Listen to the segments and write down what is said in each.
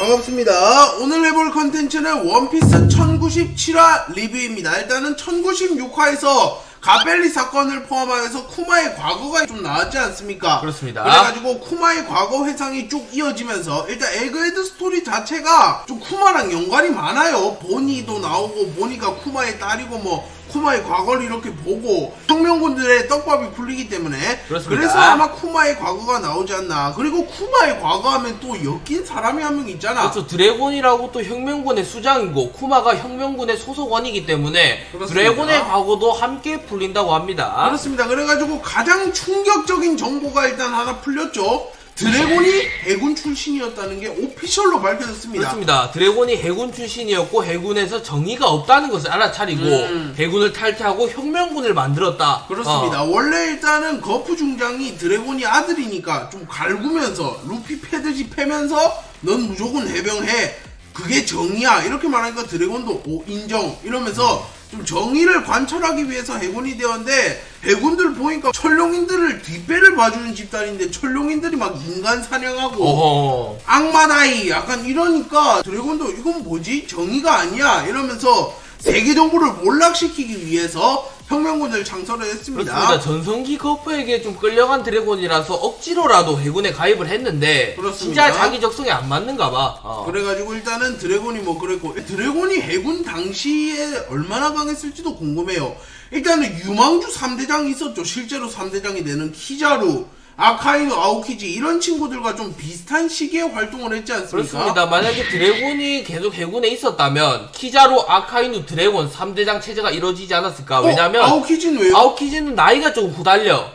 반갑습니다. 오늘 해볼 컨텐츠는 원피스 1097화 리뷰입니다. 일단은 1096화에서 가벨리 사건을 포함하여서 쿠마의 과거가 좀 나왔지 않습니까? 그렇습니다. 그래가지고 쿠마의 과거 회상이 쭉 이어지면서 일단 에그헤드 스토리 자체가 좀 쿠마랑 연관이 많아요. 보니도 나오고 보니가 쿠마의 딸이고 뭐 쿠마의 과거를 이렇게 보고 혁명군들의 떡밥이 풀리기 때문에 그렇습니다. 그래서 아마 쿠마의 과거가 나오지 않나. 그리고 쿠마의 과거 하면 또 엮인 사람이 한 명 있잖아. 그렇죠. 드래곤이라고 또 혁명군의 수장이고 쿠마가 혁명군의 소속원이기 때문에 그렇습니다. 드래곤의 과거도 함께 풀린다고 합니다. 그렇습니다. 그래가지고 가장 충격적인 정보가 일단 하나 풀렸죠. 드래곤이 해군 출신이었다는 게 오피셜로 밝혀졌습니다. 그렇습니다. 드래곤이 해군 출신이었고 해군에서 정의가 없다는 것을 알아차리고 해군을 탈퇴하고 혁명군을 만들었다. 그렇습니다. 원래 일단은 거프 중장이 드래곤이 아들이니까 좀 갈구면서 루피 패드지 패면서 넌 무조건 해병해. 그게 정의야. 이렇게 말하니까 드래곤도 오 인정 이러면서 좀 정의를 관철하기 위해서 해군이 되었는데 해군들 보니까 철룡인들을 뒷배를 봐주는 집단인데 철룡인들이 막 인간 사냥하고 악마다이 약간 이러니까 드래곤도 이건 뭐지? 정의가 아니야 이러면서 세계 정부를 몰락시키기 위해서 혁명군을 창설을 했습니다. 그렇습니다. 전성기 거프에게 좀 끌려간 드래곤이라서 억지로라도 해군에 가입을 했는데 그렇습니다. 진짜 자기 적성에 안 맞는가 봐. 그래가지고 일단은 드래곤이 뭐 그랬고 드래곤이 해군 당시에 얼마나 강했을지도 궁금해요. 일단은 유망주 3대장이 있었죠. 실제로 3대장이 되는 키자루, 아카이누, 아오키지 이런 친구들과 좀 비슷한 시기에 활동을 했지 않습니까? 그렇습니다. 만약에 드래곤이 계속 해군에 있었다면 키자루, 아카이누, 드래곤 3대장 체제가 이루어지지 않았을까? 왜냐면 아오키지는 왜요? 아오키지는 나이가 조금 후달려.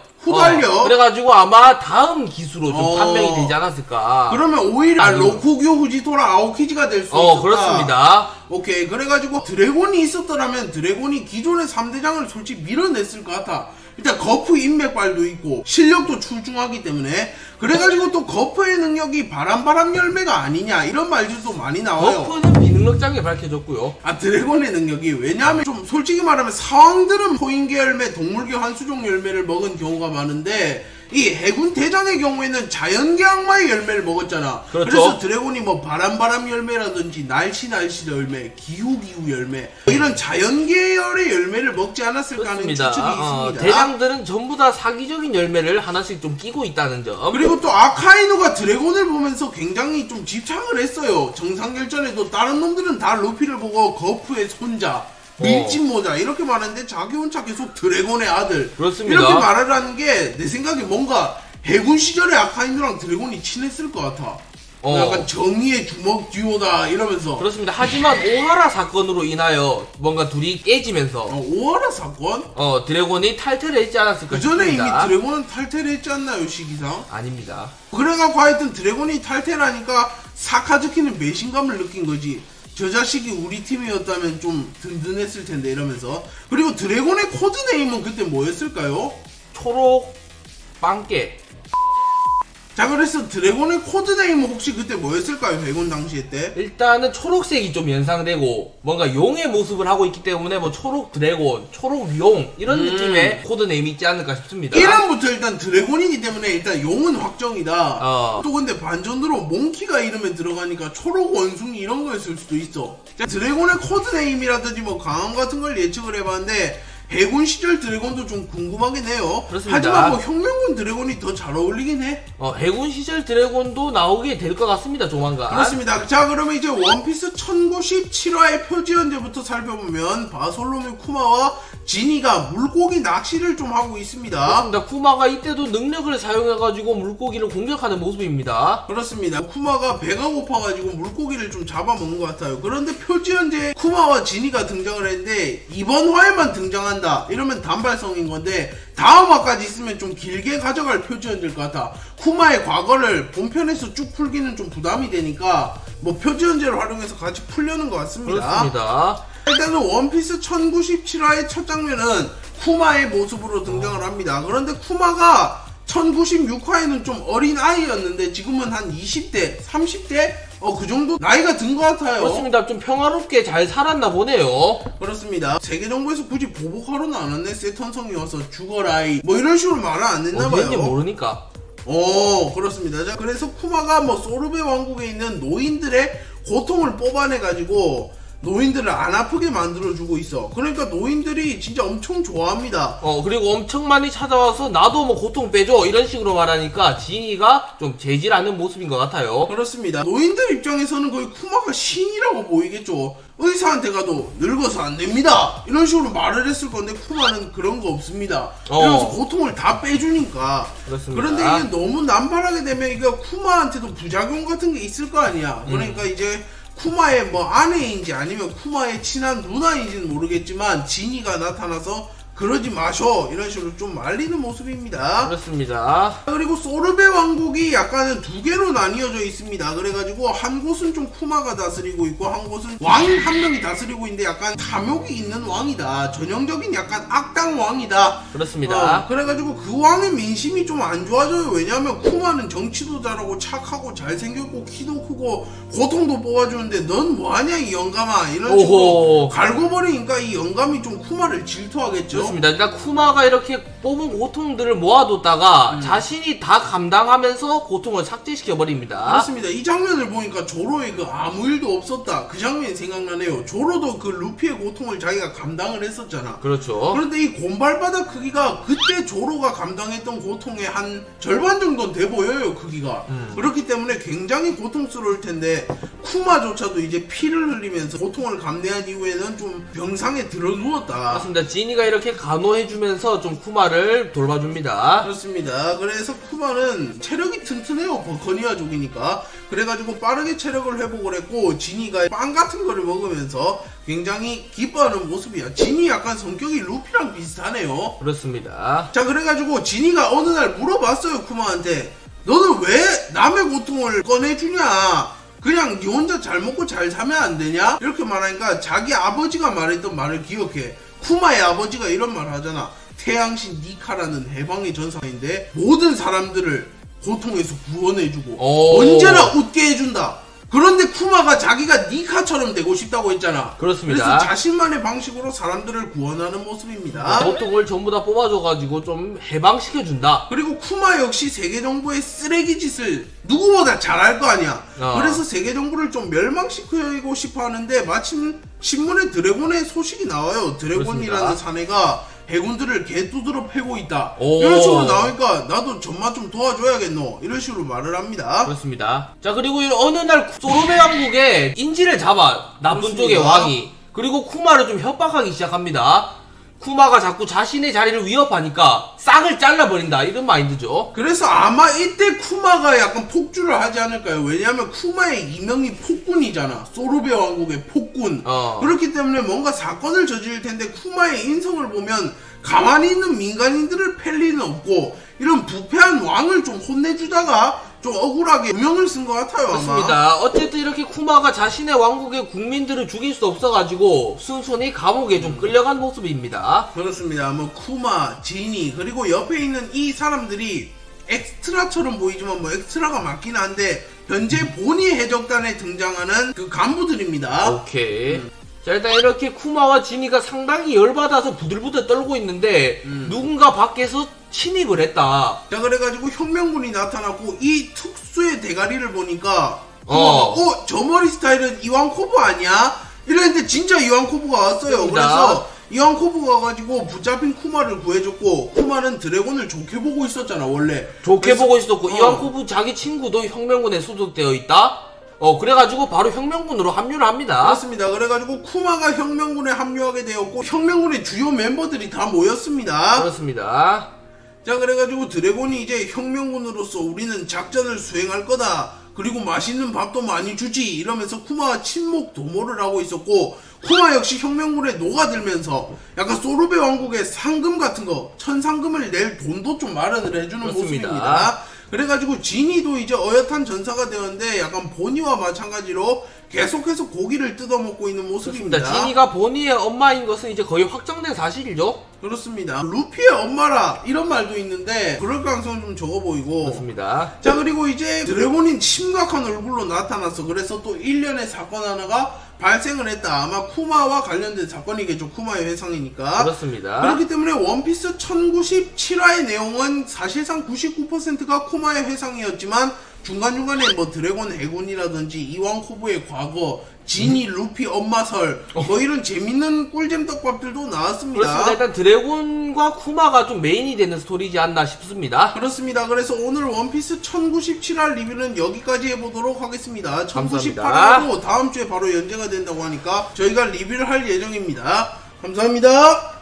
그래가지고 아마 다음 기수로 좀 판명이 되지 않았을까? 그러면 오히려 로쿠교 후지토라 아오키지가 될 수 있었다. 그렇습니다. 오케이. 그래가지고 드래곤이 있었더라면 드래곤이 기존의 3대장을 솔직히 밀어냈을 것 같아. 일단 거프 인맥발도 있고 실력도 출중하기 때문에 그래가지고 또 거프의 능력이 바람 열매가 아니냐 이런 말들도 많이 나와요. 거프는 비능력장에 밝혀졌고요. 드래곤의 능력이 왜냐하면 좀 솔직히 말하면 사왕들은 포인계 열매, 동물계 환수종 열매를 먹은 경우가 많은데 이 해군 대장의 경우에는 자연계 악마의 열매를 먹었잖아. 그렇죠. 그래서 드래곤이 뭐 바람 열매라든지 날씨 열매, 기후 열매 이런 자연계열의 열매를 먹지 않았을까 하는 추측이 있습니다. 대장들은 전부 다 사기적인 열매를 하나씩 좀 끼고 있다는 점. 그리고 또 아카이누가 드래곤을 보면서 굉장히 좀 집착을 했어요. 정상결전에도 다른 놈들은 다 루피를 보고 거프의 손자 밀짚모자 이렇게 말하는데 자기 혼자 계속 드래곤의 아들 그렇습니다. 이렇게 말을 하는 게 내 생각에 뭔가 해군 시절에 아카이누랑 드래곤이 친했을 것 같아. 약간 정의의 주먹 듀오다 이러면서. 그렇습니다. 하지만 오하라 사건으로 인하여 뭔가 둘이 깨지면서 오하라 사건? 드래곤이 탈퇴를 했지 않았을까 그 전에 이미 싶습니다. 드래곤은 탈퇴를 했지 않나요 시기상? 아닙니다. 그래갖고 하여튼 드래곤이 탈퇴를 하니까 사카즈키는 배신감을 느낀 거지. 저 자식이 우리 팀이었다면 좀 든든했을 텐데 이러면서. 그리고 드래곤의 코드네임은 그때 뭐였을까요? 초록 빵깨. 자, 그래서 드래곤의 코드네임은 혹시 그때 뭐였을까요? 해군 당시에 때? 일단은 초록색이 좀 연상되고 뭔가 용의 모습을 하고 있기 때문에 뭐 초록 드래곤, 초록 용 이런 느낌의 코드네임이 있지 않을까 싶습니다. 이름부터 일단 드래곤이기 때문에 일단 용은 확정이다. 또 근데 반전으로 몽키가 이름에 들어가니까 초록 원숭이 이런 거였을 수도 있어. 자, 드래곤의 코드네임이라든지 뭐 강함 같은 걸 예측을 해봤는데 해군 시절 드래곤도 좀 궁금하긴 해요. 그렇습니다. 하지만 뭐 혁명군 드래곤이 더 잘 어울리긴 해. 해군 시절 드래곤도 나오게 될 것 같습니다. 조만간. 그렇습니다. 자, 그러면 이제 원피스 1097화의 표지 현재부터 살펴보면 바솔로뮤 쿠마와 지니가 물고기 낚시를 좀 하고 있습니다. 그렇습니다. 쿠마가 이때도 능력을 사용해가지고 물고기를 공격하는 모습입니다. 그렇습니다. 쿠마가 배가 고파가지고 물고기를 좀 잡아먹는 것 같아요. 그런데 표지 현재 쿠마와 지니가 등장을 했는데 이번 화에만 등장한다 이러면 단발성인 건데 다음 화까지 있으면 좀 길게 가져갈 표지 현재일 것 같아. 쿠마의 과거를 본편에서 쭉 풀기는 좀 부담이 되니까 뭐 표지 현재를 활용해서 같이 풀려는 것 같습니다. 그렇습니다. 일단은 원피스 1097화의 첫 장면은 쿠마의 모습으로 등장을 합니다. 그런데 쿠마가 1096화에는 좀 어린 아이였는데 지금은 한 20대, 30대? 그 정도 나이가 든 것 같아요. 그렇습니다. 좀 평화롭게 잘 살았나 보네요. 그렇습니다. 세계 정부에서 굳이 보복하러는 안 왔네. 세턴성이 와서 죽어라이 뭐 이런 식으로 말을 안 했나봐요. 어디인지 모르니까. 그렇습니다. 자, 그래서 쿠마가 뭐 소르베 왕국에 있는 노인들의 고통을 뽑아내가지고 노인들을 안 아프게 만들어주고 있어. 그러니까 노인들이 진짜 엄청 좋아합니다. 그리고 엄청 많이 찾아와서 나도 뭐 고통 빼줘 이런 식으로 말하니까 지니가 좀 재질하는 모습인 것 같아요. 그렇습니다. 노인들 입장에서는 거의 쿠마가 신이라고 보이겠죠. 의사한테 가도 늙어서 안 됩니다 이런 식으로 말을 했을 건데 쿠마는 그런 거 없습니다. 그래서 고통을 다 빼주니까. 그렇습니다. 그런데 이게 너무 남발하게 되면 이거 쿠마한테도 부작용 같은 게 있을 거 아니야. 그러니까 이제 쿠마의 뭐 아내인지 아니면 쿠마의 친한 누나인지는 모르겠지만 지니가 나타나서 그러지 마셔 이런 식으로 좀 말리는 모습입니다. 그렇습니다. 그리고 소르베 왕국이 약간은 두 개로 나뉘어져 있습니다. 그래가지고 한 곳은 좀 쿠마가 다스리고 있고 한 곳은 왕 한 명이 다스리고 있는데 약간 탐욕이 있는 왕이다. 전형적인 약간 악당 왕이다. 그렇습니다. 그래가지고 그 왕의 민심이 좀 안 좋아져요. 왜냐하면 쿠마는 정치도 잘하고 착하고 잘생겼고 키도 크고 고통도 뽑아주는데 넌 뭐하냐 이 영감아 이런 식으로 갈고 버리니까 이 영감이 좀 쿠마를 질투하겠죠. 그렇습니다. 일단 쿠마가 이렇게 뽑은 고통들을 모아뒀다가 자신이 다 감당하면서 고통을 삭제시켜 버립니다. 그렇습니다. 이 장면을 보니까 조로의 그 아무 일도 없었다 그 장면이 생각나네요. 조로도 그 루피의 고통을 자기가 감당을 했었잖아. 그렇죠. 그런데 이 곰발바닥 크기가 그때 조로가 감당했던 고통의 한 절반 정도는 돼 보여요. 크기가. 그렇기 때문에 굉장히 고통스러울 텐데 쿠마조차도 이제 피를 흘리면서 고통을 감내한 이후에는 좀 병상에 들어 누웠다. 맞습니다. 지니가 이렇게 간호해주면서 좀 쿠마를 돌봐줍니다. 그렇습니다. 그래서 쿠마는 체력이 튼튼해요. 버커니아족이니까. 그래가지고 빠르게 체력을 회복을 했고 지니가 빵 같은 거를 먹으면서 굉장히 기뻐하는 모습이야. 지니 약간 성격이 루피랑 비슷하네요. 그렇습니다. 자, 그래가지고 지니가 어느 날 물어봤어요. 쿠마한테 너는 왜 남의 고통을 꺼내주냐, 그냥 니 혼자 잘 먹고 잘 사면 안 되냐 이렇게 말하니까 자기 아버지가 말했던 말을 기억해. 쿠마의 아버지가 이런 말 하잖아. 태양신 니카라는 해방의 전사인데 모든 사람들을 고통에서 구원해주고 언제나 웃게 해준다. 그런데 쿠마가 자기가 니카처럼 되고 싶다고 했잖아. 그렇습니다. 그래서 자신만의 방식으로 사람들을 구원하는 모습입니다. 고통을 전부 다 뽑아줘가지고 좀 해방시켜준다. 그리고 쿠마 역시 세계정부의 쓰레기 짓을 누구보다 잘할 거 아니야. 그래서 세계정부를 좀 멸망시키고 싶어 하는데 마침 신문에 드래곤의 소식이 나와요. 드래곤이라는 사내가 해군들을 개두드러 패고 있다. 이런 식으로 나오니까 나도 전마 좀 도와줘야겠노 이런 식으로 말을 합니다. 그렇습니다. 자, 그리고 어느 날 소르베 왕국에 인지를 잡아, 나쁜 그렇습니다. 쪽의 왕이. 그리고 쿠마를 좀 협박하기 시작합니다. 쿠마가 자꾸 자신의 자리를 위협하니까 싹을 잘라버린다 이런 마인드죠. 그래서 아마 이때 쿠마가 약간 폭주를 하지 않을까요? 왜냐하면 쿠마의 이명이 폭군이잖아. 소르베 왕국의 폭군. 그렇기 때문에 뭔가 사건을 저지를 텐데 쿠마의 인성을 보면 가만히 있는 민간인들을 팰 리는 없고 이런 부패한 왕을 좀 혼내주다가 좀 억울하게 유명을 쓴 것 같아요. 그렇습니다. 어쨌든 이렇게 쿠마가 자신의 왕국의 국민들을 죽일 수 없어가지고 순순히 감옥에 좀 끌려간 모습입니다. 그렇습니다. 뭐 쿠마, 지니 그리고 옆에 있는 이 사람들이 엑스트라처럼 보이지만 뭐 엑스트라가 맞긴 한데 현재 보니 해적단에 등장하는 그 간부들입니다. 오케이. 자, 일단 이렇게 쿠마와 지니가 상당히 열받아서 부들부들 떨고 있는데 누군가 밖에서 침입을 했다. 자, 그래가지고 혁명군이 나타났고 이 특수의 대가리를 보니까 쿠마가 저 머리 스타일은 이완코브 아니야? 이랬는데 진짜 이완코브가 왔어요. 그래서 이완코브가 와가지고 붙잡힌 쿠마를 구해줬고 쿠마는 드래곤을 좋게 보고 있었잖아 원래. 좋게 보고 있었고 이완코브 자기 친구도 혁명군에 소속되어 있다? 그래가지고 바로 혁명군으로 합류를 합니다. 그렇습니다. 그래가지고 쿠마가 혁명군에 합류하게 되었고 혁명군의 주요 멤버들이 다 모였습니다. 그렇습니다. 자, 그래가지고 드래곤이 이제 혁명군으로서 우리는 작전을 수행할 거다. 그리고 맛있는 밥도 많이 주지 이러면서 쿠마와 친목 도모를 하고 있었고 쿠마 역시 혁명군에 녹아들면서 약간 소르베 왕국의 상금 같은 거 천상금을 낼 돈도 좀 마련을 해주는 그렇습니다. 모습입니다. 그래가지고 지니도 이제 어엿한 전사가 되었는데 약간 보니와 마찬가지로 계속해서 고기를 뜯어먹고 있는 모습입니다. 그렇습니다. 지니가 보니의 엄마인 것은 이제 거의 확정된 사실이죠. 그렇습니다. 루피의 엄마라 이런 말도 있는데 그럴 가능성은 좀 적어 보이고. 그렇습니다. 자, 그리고 이제 드래곤이 심각한 얼굴로 나타났어. 그래서 또 일련의 사건 하나가 발생을 했다. 아마 쿠마와 관련된 사건이겠죠. 쿠마의 회상이니까. 그렇습니다. 그렇기 때문에 원피스 1097화의 내용은 사실상 99%가 쿠마의 회상이었지만 중간중간에 뭐 드래곤 해군이라든지 이왕 코브의 과거, 지니 루피 엄마설 뭐 이런 재밌는 꿀잼 떡밥들도 나왔습니다. 그렇습니다. 일단 드래곤과 쿠마가 좀 메인이 되는 스토리지 않나 싶습니다. 그렇습니다. 그래서 오늘 원피스 1097화 리뷰는 여기까지 해보도록 하겠습니다. 감사합니다. 1098화로 다음 주에 바로 연재가 된다고 하니까 저희가 리뷰를 할 예정입니다. 감사합니다.